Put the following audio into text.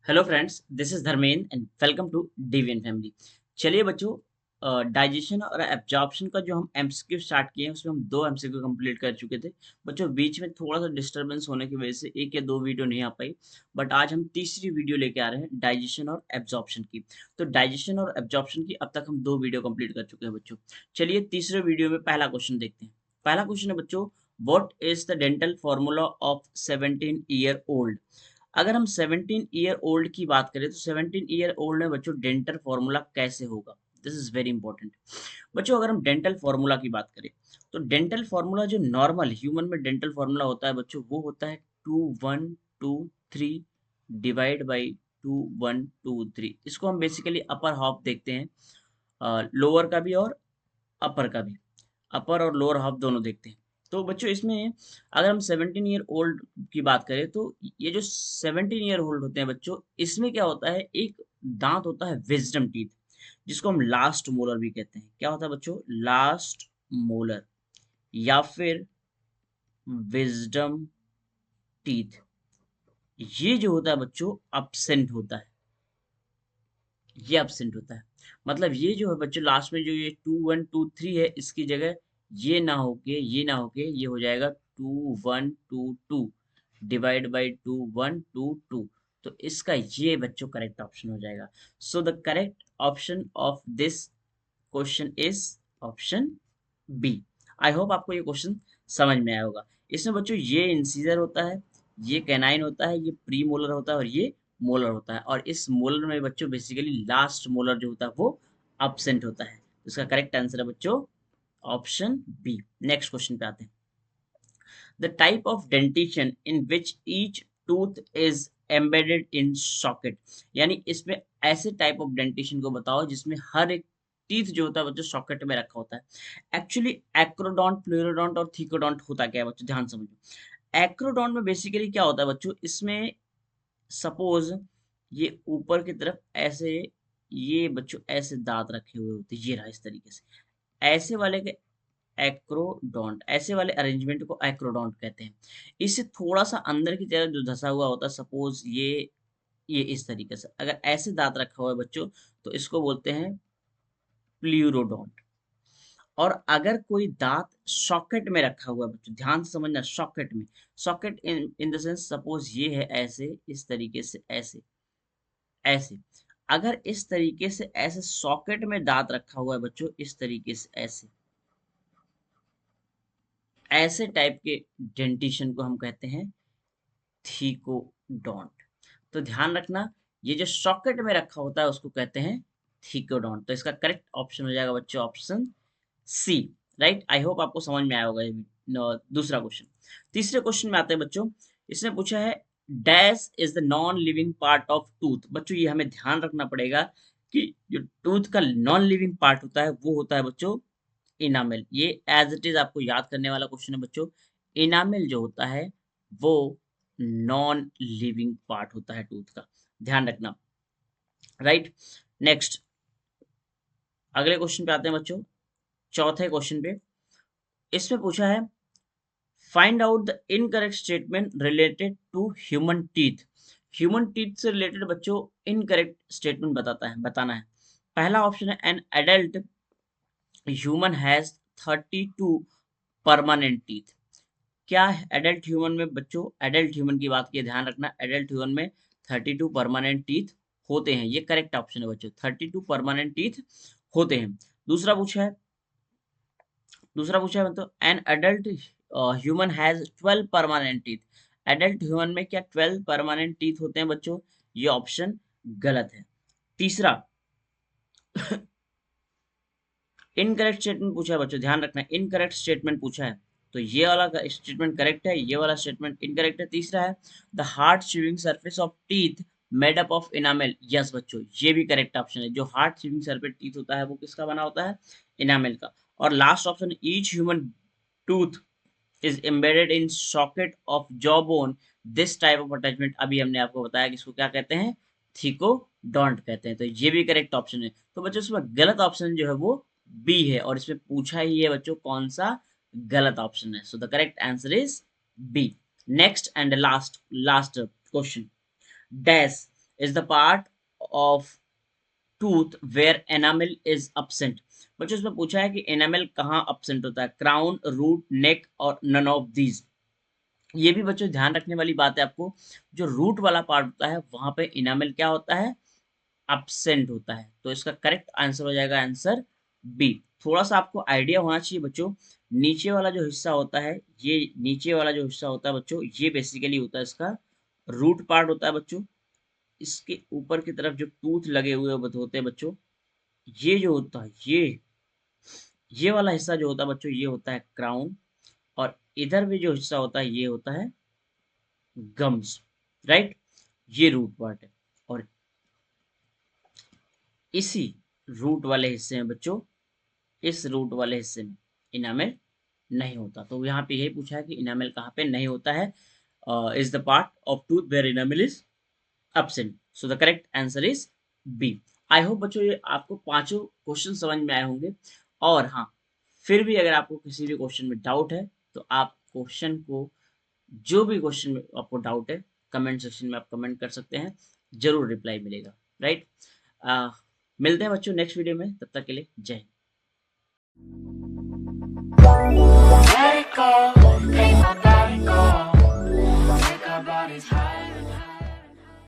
Hello friends, this is Dharmendra and welcome to Divian family. चलिए बच्चों, digestion और absorption का जो हम एमसीक्यू स्टार्ट किए हैं उसमें हम दो एमसीक्यू कंप्लीट कर चुके थे। बच्चों बीच में थोड़ा सा डिस्टरबेंस होने की वजह से एक या दो वीडियो नहीं आ पाई, बट आज हम तीसरी वीडियो लेके आ रहे हैं डाइजेशन और एब्जॉर्प्शन की। तो डाइजेशन और एब्जॉर्प्शन की अब तक हम दो वीडियो कंप्लीट कर चुके हैं बच्चों। चलिए तीसरे वीडियो में पहला क्वेश्चन देखते हैं। पहला क्वेश्चन है बच्चों, what is the dental formula of 17 year old. अगर हम 17 ईयर ओल्ड की बात करें तो 17 ईयर ओल्ड में बच्चों डेंटल फॉर्मूला कैसे होगा। This is very important. बच्चों अगर हम डेंटल फॉर्मूला की बात करें तो डेंटल फॉर्मूला जो नॉर्मल ह्यूमन में डेंटल फॉर्मूला होता है बच्चों, वो होता है 2 1 2 3 डिवाइड बाई 2 1 2 3। इसको हम बेसिकली अपर हाफ देखते हैं, लोअर का भी और अपर का भी, अपर और लोअर हाफ दोनों देखते हैं। तो बच्चों इसमें अगर हम 17 ईयर ओल्ड की बात करें तो ये जो 17 ईयर ओल्ड होते हैं बच्चों, इसमें क्या होता है, एक दांत होता है विजडम टीथ, जिसको हम लास्ट मोलर भी कहते हैं। क्या होता है बच्चों? लास्ट मोलर या फिर विजडम टीथ। ये जो होता है बच्चों absent होता है, ये absent होता है। मतलब ये जो है बच्चों लास्ट में जो ये 2 1 2 3 है, इसकी जगह ये ना होके ये हो जाएगा 2 1 2 2 डिवाइड बाई 2 1 2 2। तो इसका ये बच्चों करेक्ट ऑप्शन हो जाएगा। So the correct option of this question is option B. I hope आपको ये क्वेश्चन समझ में आया होगा। इसमें बच्चों ये इंसीजर होता है, ये कैनाइन होता है, ये प्री मोलर होता है और ये मोलर होता है। और इस मोलर में बच्चों बेसिकली लास्ट मोलर जो होता है वो absent होता है। तो इसका करेक्ट आंसर है बच्चों ऑप्शन बी। नेक्स्ट क्वेश्चन पे आते हैं। The type of dentition in which each tooth is embedded in socket. यानी इसमें ऐसे टाइप ऑफ डेंटिशन को बताओ जिसमें हर एक टीथ जो होता है बच्चों सॉकेट में रखा होता है। एक्चुअली एक्रोडोंट, प्लूरोडोंट और थीकोडोंट होता क्या है बच्चों, ध्यान समझो। एक्रोडोंट में बेसिकली क्या होता है बच्चों, इसमें सपोज ये ऊपर की तरफ ऐसे, ये बच्चों ऐसे दांत रखे हुए होते हैं, ये रहा इस तरीके से। ऐसे वाले के एक्रोडोंट, ऐसे वाले अरेंजमेंट को एक्रोडोंट कहते हैं। इससे थोड़ा सा अंदर की तरफ जो धसा हुआ होता है, सपोज ये इस तरीके से अगर ऐसे दांत रखा हुआ है बच्चों, तो इसको बोलते हैं प्ल्यूरोडोंट। और अगर कोई दांत सॉकेट में रखा हुआ है बच्चों, ध्यान से समझना, सॉकेट में, socket in in the sense suppose ये है ऐसे, इस तरीके से ऐसे, ऐसे। अगर इस तरीके से ऐसे सॉकेट में दांत रखा हुआ है बच्चों, इस तरीके से ऐसे, ऐसे टाइप के डेंटिशन को हम कहते हैं थीकोडोंट। तो ध्यान रखना, ये जो सॉकेट में रखा होता है उसको कहते हैं थीकोडोंट। तो इसका करेक्ट ऑप्शन हो जाएगा बच्चों option C. Right, I hope आपको समझ में आया होगा ये दूसरा क्वेश्चन। तीसरे क्वेश्चन में आते हैं बच्चों। इसने पूछा है dash is the non living part of tooth. बच्चों ये हमें ध्यान रखना पड़ेगा कि जो टूथ का नॉन लिविंग पार्ट होता है वो होता है बच्चों इनामेल। ये एज इट इज आपको याद करने वाला क्वेश्चन है बच्चों। इनामेल जो होता है वो नॉन लिविंग पार्ट होता है टूथ का, ध्यान रखना। राइट, नेक्स्ट अगले क्वेश्चन पे आते हैं बच्चों, चौथे क्वेश्चन पे। इसमें पूछा है find out the incorrect statement related to human teeth. Human teeth से रिलेटेड बच्चों इनकरेक्ट स्टेटमेंट बताना है। पहला ऑप्शन है an adult human has 32 permanent teeth. क्या है एडल्ट ह्यूमन में बच्चों? एडल्ट ह्यूमन की बात की, ध्यान रखना, एडल्ट ह्यूमन में 32 परमानेंट टीथ होते हैं। ये करेक्ट ऑप्शन है बच्चों, 32 परमानेंट टीथ होते हैं। दूसरा पूछा है, मतलब N adult human has 12 permanent teeth. Adult human में क्या 12 परमानेंट टीथ होते हैं बच्चों? ये ऑप्शन गलत है। तीसरा इनकरेक्ट स्टेटमेंट पूछा है बच्चों, ध्यान रखना, इनकरेक्ट स्टेटमेंट पूछा है। तो ये वाला स्टेटमेंट करेक्ट है, ये वाला स्टेटमेंट इनकरेक्ट है। तीसरा है the hard chewing surface of teeth made up of enamel. Yes बच्चों, ये भी करेक्ट ऑप्शन है। जो हार्ड च्यूइंग सरफेस टीथ होता है वो किसका बना होता है? इनामेल का। और last option, each human tooth is embedded in socket of jaw bone. This type of attachment अभी हमने आपको बताया कि इसको क्या कहते हैं, थीकोडोंट कहते हैं। तो ये भी करेक्ट ऑप्शन है। तो बच्चों इसमें गलत ऑप्शन जो है वो बी है, और इसमें पूछा ही है बच्चों कौन सा गलत ऑप्शन है। So the correct answer is B. Next and last question, dash is the part of tooth where enamel is absent। बच्चों इसमें पूछा है कि एनामल कहाँ absent होता है, क्राउन, रूट, नेक और नन ऑफ दीज। ये भी बच्चों ध्यान रखने वाली बात है आपको, जो रूट वाला पार्ट होता है वहां पे इनामल क्या होता है, absent होता है। तो इसका करेक्ट आंसर हो जाएगा आंसर बी। थोड़ा सा आपको आइडिया होना चाहिए बच्चों, नीचे वाला जो हिस्सा होता है, ये नीचे वाला जो हिस्सा होता है बच्चों, ये बेसिकली होता है इसका रूट पार्ट होता है बच्चों। इसके ऊपर की तरफ जो टूथ लगे हुए होते हैं बच्चों, ये जो होता है, ये वाला हिस्सा जो होता है बच्चों, ये होता है क्राउन। और इधर भी जो हिस्सा होता है ये होता है गम्स, राइट। ये रूट पार्ट है। और इसी रूट वाले हिस्से में बच्चों, इस रूट वाले हिस्से में इनामेल नहीं होता। तो यहाँ पे यही पूछा है कि इनामेल कहाँ पे नहीं होता है, is the part of tooth where enamel is absent। So the correct answer is B. I hope बच्चों ये आपको पांचों क्वेश्चन समझ में आए होंगे। और हाँ, फिर भी अगर आपको किसी भी क्वेश्चन में डाउट है तो आप क्वेश्चन को, जो भी क्वेश्चन में आपको डाउट है, कमेंट सेक्शन में आप कमेंट कर सकते हैं, जरूर रिप्लाई मिलेगा, राइट। मिलते हैं बच्चों नेक्स्ट वीडियो में, तब तक के लिए जय हिंद।